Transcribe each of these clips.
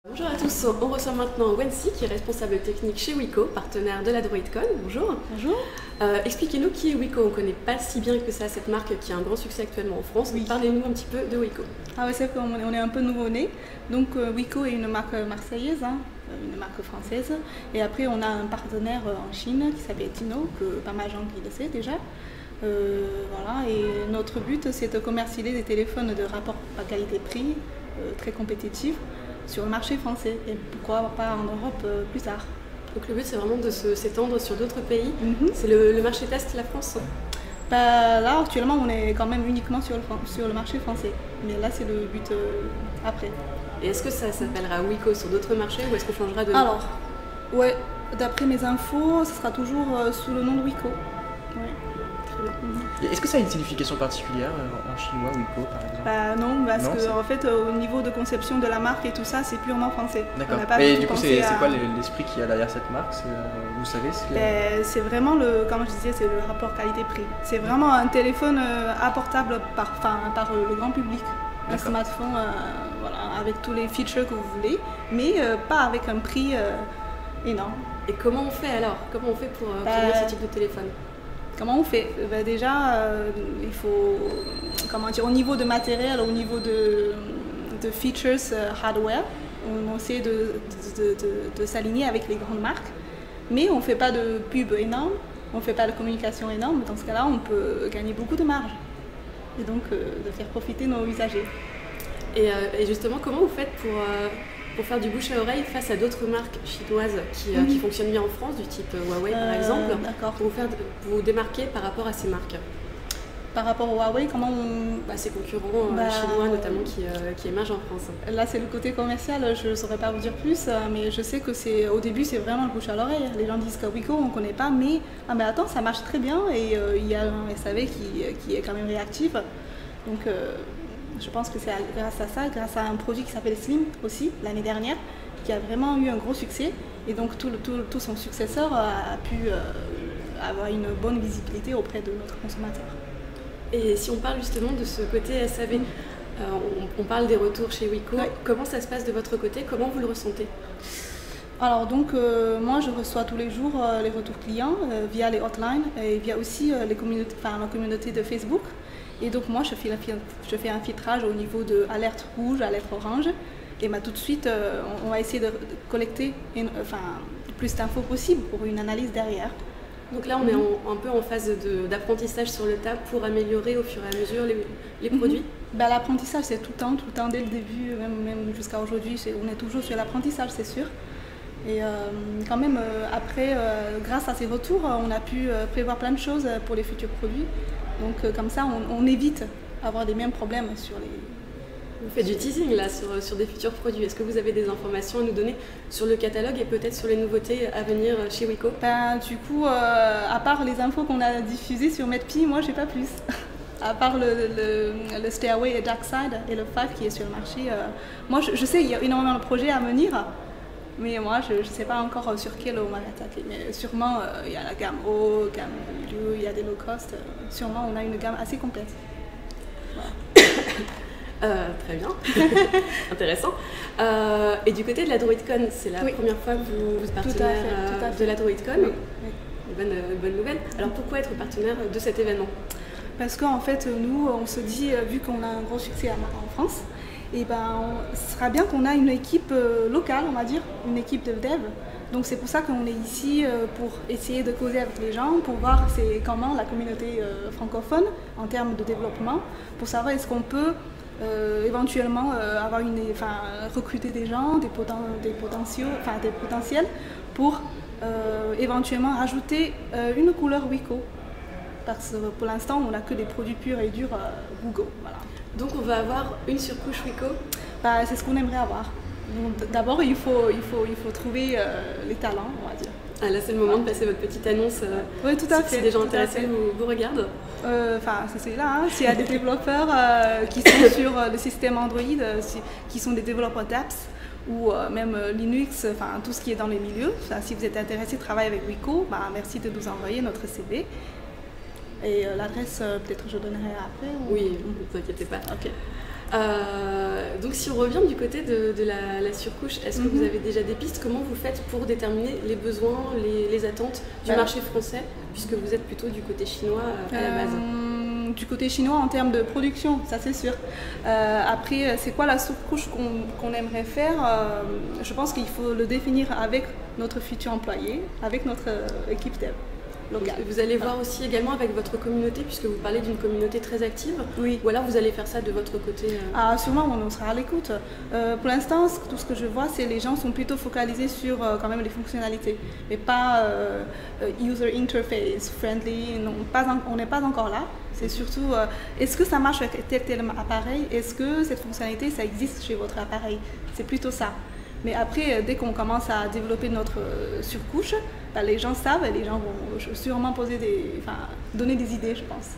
Bonjour à tous, on reçoit maintenant Wency qui est responsable technique chez Wiko, partenaire de la DroidCon. Bonjour. Bonjour. Expliquez-nous qui est Wiko, on ne connaît pas si bien que ça cette marque qui a un grand succès actuellement en France. Oui. Parlez-nous un petit peu de Wiko. Ah ouais, c'est vrai qu'on est un peu nouveau-né. Donc Wiko est une marque marseillaise, une marque française. Et après on a un partenaire en Chine qui s'appelle Tino, que pas mal de gens qui le savent déjà. Voilà. Et notre but c'est de commercialiser des téléphones de rapport qualité-prix très compétitifs sur le marché français et pourquoi pas en Europe plus tard. Donc le but c'est vraiment de s'étendre sur d'autres pays. Mm-hmm. C'est le marché test la France. Bah, là actuellement on est quand même uniquement sur le marché français, mais là c'est le but après. Et est-ce que ça s'appellera Wiko sur d'autres marchés ou est-ce qu'on changera de nom? Alors, ouais, d'après mes infos, ce sera toujours sous le nom de Wiko. Ouais. Très bien. Est-ce que ça a une signification particulière en chinois, Wiko par exemple? Bah non, parce Non, que en fait au niveau de conception de la marque et tout ça, c'est purement français. D'accord. On n'a pas Mais du du coup, tout c'est pensé à... quoi l'esprit qu'il y a derrière cette marque? Vous savez C'est vraiment comme je disais, c'est le rapport qualité-prix. C'est vraiment un téléphone apportable par le grand public. Un smartphone voilà, avec tous les features que vous voulez, mais pas avec un prix énorme. Et comment on fait alors? Comment on fait pour obtenir ce type de téléphone? Comment on fait? Déjà, il faut, comment dire, au niveau de matériel, au niveau de features hardware, on essaie de s'aligner avec les grandes marques, mais on ne fait pas de pub énorme, on ne fait pas de communication énorme. Dans ce cas-là, on peut gagner beaucoup de marge et donc de faire profiter nos usagers. Et justement, comment vous faites pour faire du bouche à oreille face à d'autres marques chinoises qui fonctionnent bien en France, du type Huawei par exemple, pour vous démarquer par rapport à ces marques? Par rapport au Huawei, comment on... Ces concurrents chinois notamment qui émergent en France. Là c'est le côté commercial, je ne saurais pas vous dire plus, mais je sais que au début c'est vraiment le bouche à l'oreille. Les gens disent que Wiko on ne connaît pas, mais attends, ça marche très bien et il y a un SAV qui est quand même réactif. Donc je pense que c'est grâce à ça, grâce à un produit qui s'appelle Slim aussi, l'année dernière, qui a vraiment eu un gros succès. Et donc tout son successeur a pu avoir une bonne visibilité auprès de notre consommateur. Et si on parle justement de ce côté SAV, on parle des retours chez Wiko. Ouais. Comment ça se passe de votre côté? Comment vous le ressentez? Alors donc moi je reçois tous les jours les retours clients via les hotlines et via aussi la communauté de Facebook. Et donc moi je fais un filtrage au niveau de alerte rouge, alerte orange. Et tout de suite on va essayer de collecter plus d'infos possible pour une analyse derrière. Donc là on est un peu en phase d'apprentissage sur le tas pour améliorer au fur et à mesure les produits. L'apprentissage c'est tout le temps, dès le début, même jusqu'à aujourd'hui, on est toujours sur l'apprentissage, c'est sûr. Et quand même après, grâce à ces retours, on a pu prévoir plein de choses pour les futurs produits. Donc comme ça, on évite d'avoir les mêmes problèmes sur les... Vous faites du teasing là sur des futurs produits. Est-ce que vous avez des informations à nous donner sur le catalogue et peut-être sur les nouveautés à venir chez Wiko? Du coup, à part les infos qu'on a diffusées sur MedPi, moi j'ai pas plus. À part le Stairway et Dark Side et le 5 qui est sur le marché. Moi je sais qu'il y a énormément de projets à venir. Mais moi, je ne sais pas encore sur quel on va attaquer. Mais sûrement, il y a la gamme haut, gamme milieu, il y a des low cost. Sûrement, on a une gamme assez complète. Voilà. Très bien. Intéressant. Et du côté de la DroidCon, c'est la première fois que vous êtes partenaire de la DroidCon. Oui. Une bonne nouvelle. Alors pourquoi être partenaire de cet événement? Parce qu'en fait, nous, on se dit, vu qu'on a un gros succès en France, et ce sera bien qu'on a une équipe locale, on va dire, une équipe de dev. Donc c'est pour ça qu'on est ici pour essayer de causer avec les gens, pour voir comment la communauté francophone en termes de développement, pour savoir est-ce qu'on peut éventuellement recruter des gens, des potentiels pour éventuellement ajouter une couleur Wiko. Parce que pour l'instant, on n'a que des produits purs et durs Google. Voilà. Donc on va avoir une surcouche Wiko? C'est ce qu'on aimerait avoir. D'abord, il faut trouver les talents, on va dire. Ah, là, c'est le moment de passer votre petite annonce. Oui, tout à fait. Si des gens intéressés vous regardent. C'est là. S'il y a des développeurs qui sont sur le système Android, qui sont des développeurs d'apps, ou même Linux, tout ce qui est dans les milieux. Si vous êtes intéressé de travailler avec Wiko, merci de nous envoyer notre CV. Et l'adresse, peut-être je donnerai après. Oui, ne vous inquiétez pas. Ok. Donc si on revient du côté de la surcouche, est-ce que vous avez déjà des pistes? Comment vous faites pour déterminer les besoins, les attentes du marché français, puisque vous êtes plutôt du côté chinois à la base? Du côté chinois en termes de production, ça c'est sûr. Après, c'est quoi la surcouche qu'on aimerait faire? Je pense qu'il faut le définir avec notre futur employé, avec notre équipe dev. Vous allez voir aussi également avec votre communauté, puisque vous parlez d'une communauté très active. Oui. Ou alors vous allez faire ça de votre côté Sûrement, on sera à l'écoute. Pour l'instant, tout ce que je vois, c'est que les gens sont plutôt focalisés sur quand même les fonctionnalités, mais pas user interface friendly. Non, on n'est pas encore là. C'est surtout, est-ce que ça marche avec tel appareil? Est-ce que cette fonctionnalité, ça existe chez votre appareil? C'est plutôt ça. Mais après, dès qu'on commence à développer notre surcouche, les gens savent et les gens vont sûrement donner des idées, je pense.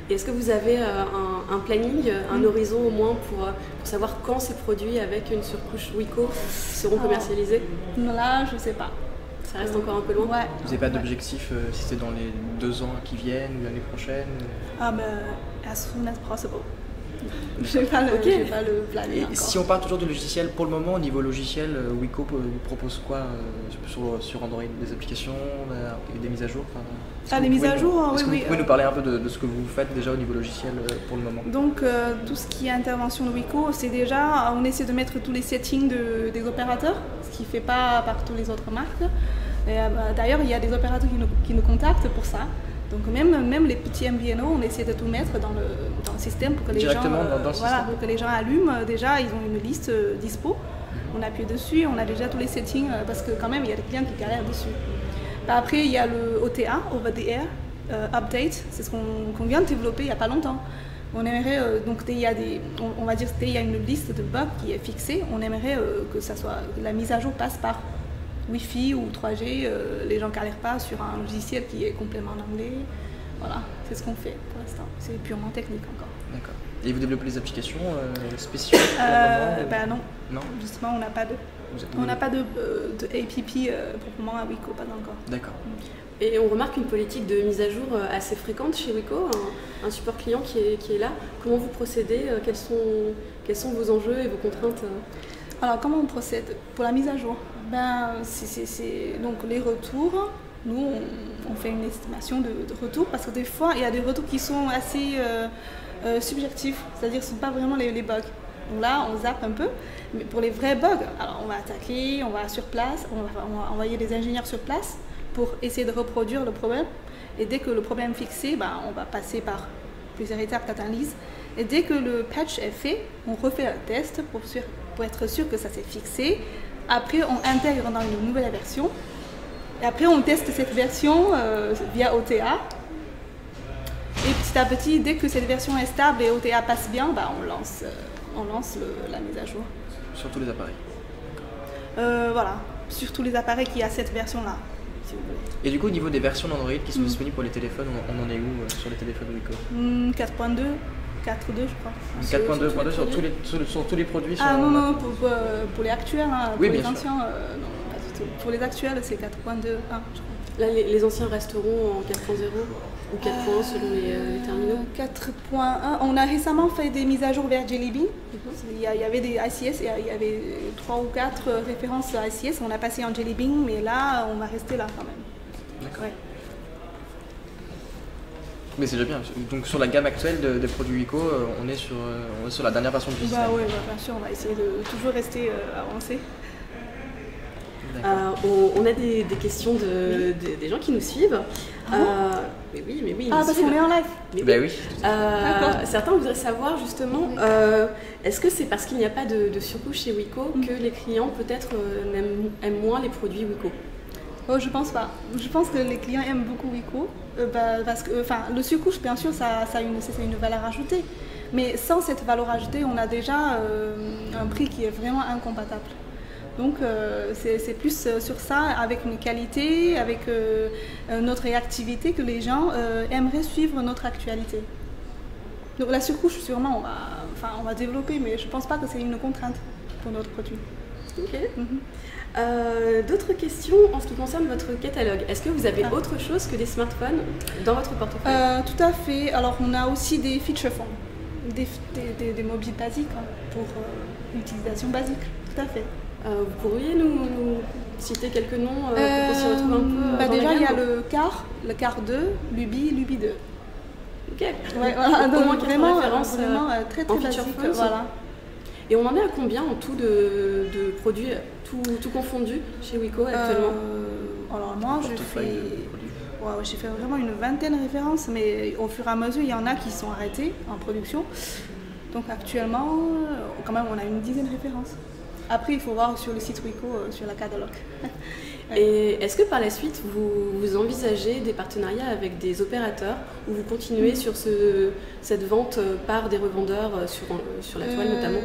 Et est-ce que vous avez un planning, un horizon au moins pour savoir quand ces produits avec une surcouche Wiko seront commercialisés? Là, je ne sais pas. Ça reste encore un peu loin. Ouais. Vous n'avez pas d'objectif si c'est dans les 2 ans qui viennent ou l'année prochaine? As soon as possible. Je n'ai pas le planning encore. Si on parle toujours de logiciel, pour le moment, au niveau logiciel, Wiko vous propose quoi sur Android? Des applications, des mises à jour? Des mises à jour, oui. Oui. Vous pouvez nous parler un peu de ce que vous faites déjà au niveau logiciel pour le moment? Donc, tout ce qui est intervention de Wiko, c'est déjà, on essaie de mettre tous les settings des opérateurs, ce qui ne fait pas par toutes les autres marques. D'ailleurs, il y a des opérateurs qui nous contactent pour ça. Donc même les petits MVNO, on essaie de tout mettre dans le système pour que les gens, pour que les gens allument. Déjà, ils ont une liste dispo. On appuie dessus, on a déjà tous les settings parce que quand même, il y a des clients qui galèrent dessus. Après, il y a le OTA, Over the Air, Update. C'est ce qu'on vient de développer il n'y a pas longtemps. On aimerait, donc dès il y a une liste de bugs qui est fixée, on aimerait que la mise à jour passe par Wi-Fi ou 3G, les gens ne galèrent pas sur un logiciel qui est complètement en anglais. Voilà, c'est ce qu'on fait pour l'instant. C'est purement technique encore. D'accord. Et vous développez des applications spécifiques Non. Non. Justement, on n'a pas de app proprement à Wiko, pas encore. D'accord. Et on remarque une politique de mise à jour assez fréquente chez Wiko, un support client qui est là. Comment vous procédez? Quels sont vos enjeux et vos contraintes? Alors, comment on procède pour la mise à jour? Donc les retours, nous on fait une estimation de retours parce que des fois il y a des retours qui sont assez subjectifs, c'est-à-dire ce ne sont pas vraiment les bugs. Donc là on zappe un peu, mais pour les vrais bugs, alors on va attaquer, on va sur place, on va envoyer des ingénieurs sur place pour essayer de reproduire le problème. Et dès que le problème est fixé, on va passer par plusieurs étapes d'analyse. Et dès que le patch est fait, on refait un test pour être sûr que ça s'est fixé. Après, on intègre dans une nouvelle version. Et après, on teste cette version via OTA. Et petit à petit, dès que cette version est stable et OTA passe bien, on lance la mise à jour. Sur tous les appareils? Voilà, sur tous les appareils qui a cette version-là, si vous voulez. Et du coup, au niveau des versions d'Android qui sont disponibles pour les téléphones, on en est où sur les téléphones Wiko? 4.2. 4.2 je crois. 4.2 sur tous les produits? Non, pour les actuels, pour oui, les bien anciens, non, pas du tout. Pour les actuels, c'est 4.2.1 je crois. Là, les anciens resteront en 4.0 ou 4.1 selon les terminaux? 4.1, on a récemment fait des mises à jour vers Jelly Bean. Il y avait des ICS, il y avait 3 ou 4 références à ICS, on a passé en Jelly Bean, mais là, on va rester là quand même. D'accord. Ouais. Mais c'est déjà bien. Donc sur la gamme actuelle des produits Wiko, on est sur la dernière version du système. Oui, bien sûr, on va essayer de toujours rester avancé. On a des questions des gens qui nous suivent. Mais oui. Parce qu'on est en live. Oui. Certains voudraient savoir justement, est-ce que c'est parce qu'il n'y a pas de surcouche chez Wiko que les clients peut-être aiment moins les produits Wiko? Je pense pas. Je pense que les clients aiment beaucoup Wiko parce que, le surcouche, bien sûr, ça a une valeur ajoutée. Mais sans cette valeur ajoutée, on a déjà un prix qui est vraiment incompatible. Donc c'est plus sur ça, avec une qualité, avec notre réactivité, que les gens aimeraient suivre notre actualité. Donc la surcouche, sûrement, on va développer, mais je ne pense pas que c'est une contrainte pour notre produit. Ok. D'autres questions en ce qui concerne votre catalogue? Est-ce que vous avez autre chose que des smartphones dans votre portefeuille? Tout à fait. Alors on a aussi des feature phones. Des mobiles basiques hein, pour l'utilisation basique, tout à fait. Vous pourriez nous citer quelques noms pour qu'on s'y retrouve un peu dans déjà, la il y a gamme. le Car 2, Lubi, Lubi 2. Ok. Ouais, voilà, Au moins quelques vraiment, références très en basique. feature phones. Voilà. Et on en est à combien en tout de produits, tout confondu chez Wiko actuellement? Alors moi, j'ai fait vraiment une vingtaine de références, mais au fur et à mesure, il y en a qui sont arrêtés en production. Donc actuellement, quand même, on a une dizaine de références. Après, il faut voir sur le site Wiko, sur la catalogue. Et est-ce que par la suite, vous envisagez des partenariats avec des opérateurs ou vous continuez sur cette vente par des revendeurs sur la toile notamment?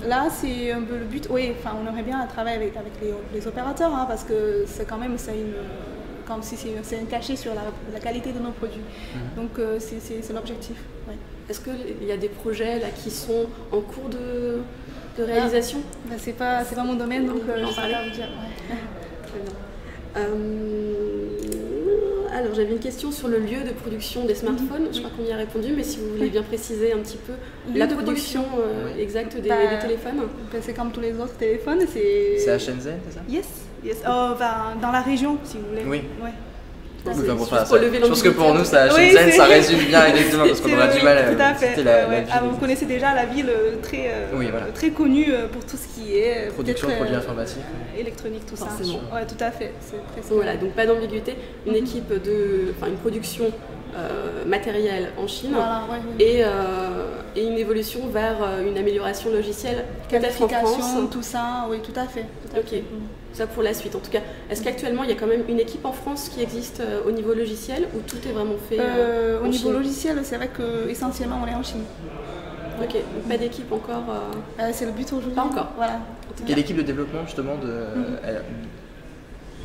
Là, c'est un peu le but. Oui, enfin, on aimerait bien travailler avec les opérateurs hein, parce que c'est quand même comme si c'est un cachet sur la qualité de nos produits. Donc, c'est l'objectif. Ouais. Est-ce qu'il y a des projets là, qui sont en cours de réalisation? C'est pas mon domaine, donc je ne saurais pas vous dire. Ouais. Très bien. Alors j'avais une question sur le lieu de production des smartphones. Je crois qu'on y a répondu, mais si vous voulez bien préciser un petit peu la production exacte des téléphones. C'est comme tous les autres téléphones. C'est à Shenzhen, c'est ça? Yes. Dans la région, si vous voulez. Oui. Ouais. Je pense que pour nous, ça, Shenzhen, ça résume bien exactement parce qu'on aura du mal à tout à fait. ville. Vous connaissez déjà la ville très connue pour tout ce qui est production de produits informatiques, électronique, tout forcément. Ça. Ouais, tout à fait. Voilà, donc pas d'ambiguïté. Une équipe une production matérielle en Chine et une évolution vers une amélioration logicielle peut-être en France. Tout ça, oui, tout à fait. Ok. Ça pour la suite en tout cas. Est-ce qu'actuellement il y a quand même une équipe en France qui existe au niveau logiciel ou tout est vraiment fait au niveau logiciel, c'est vrai qu'essentiellement on est en Chine. Ok, donc pas d'équipe encore c'est le but aujourd'hui. Pas encore. Voilà. Et l'équipe de développement justement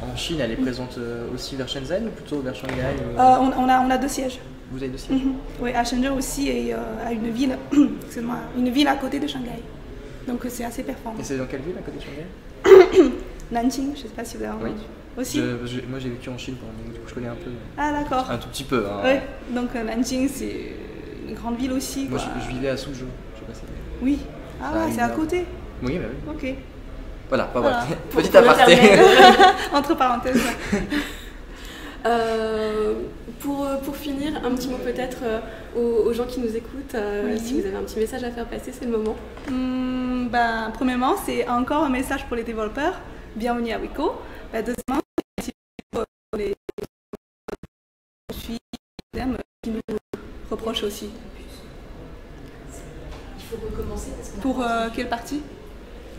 en Chine, elle est présente aussi vers Shenzhen ou plutôt vers Shanghai on a 2 sièges. Vous avez 2 sièges? Oui, à Shenzhen aussi et à une ville à côté de Shanghai. Donc c'est assez performant. Et c'est dans quelle ville à côté de Shanghai? Nanjing, je ne sais pas si vous avez entendu. Aussi. Moi j'ai vécu en Chine pendant un moment, du coup je connais un peu. Ah d'accord. Un tout petit peu. Hein. Oui, donc Nanjing c'est une grande ville aussi. Moi je vivais à Suzhou, je sais pas si. Oui. Ah c'est à côté. Oui, bah oui. Ok. Voilà, pas voilà. Petit aparté. Entre parenthèses. Pour finir, un petit mot peut-être aux gens qui nous écoutent, si vous avez un petit message à faire passer, c'est le moment. Premièrement, c'est encore un message pour les développeurs. Bienvenue à Wiko. Deuxièmement, c'est pour les qui nous reprochent aussi. Il faut recommencer parce que pour quelle partie?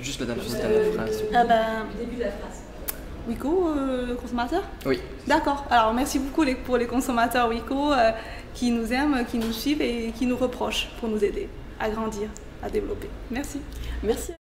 Juste la dernière phrase. Le début de la phrase. Wiko, consommateur? Oui. D'accord. Alors merci beaucoup pour les consommateurs Wiko qui nous aiment, qui nous suivent et qui nous reprochent pour nous aider à grandir, à développer. Merci. Merci.